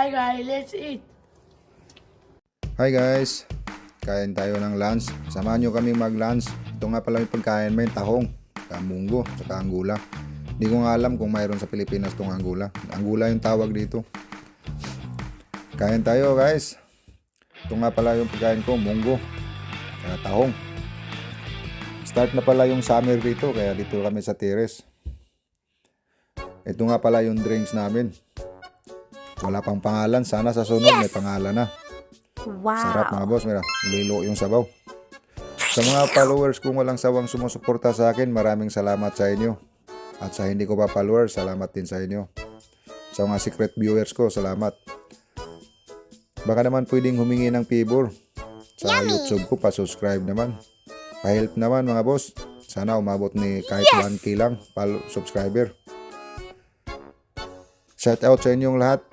Hi guys, let's eat. Hi guys, kain tayo ng lunch. Samahan nyo kami mag-lunch. Ito nga pala yung pagkain, may tahong, munggo, saka anggula. Hindi ko nga alam kung mayroon sa Pilipinas itong anggula. Anggula yung tawag dito. Kain tayo guys. Ito nga pala yung pagkain ko, munggo, saka tahong. Start na pala yung summer dito, kaya dito kami sa terrace. Ito nga pala yung drinks namin. Wala pang pangalan, sana sa sunod may pangalan na. Wow. Sarap mga boss, mira, lilo yung sabaw. Sa mga followers kung walang sawang sumusuporta sa akin, maraming salamat sa inyo. At sa hindi ko pa followers, salamat din sa inyo. Sa mga secret viewers ko, salamat. Baka naman pwedeng humingi ng favor. Sa YouTube ko, pa-subscribe naman. Pa-help naman mga boss. Sana umabot ni kahit 1K lang, subscriber. Shout out sa inyong lahat.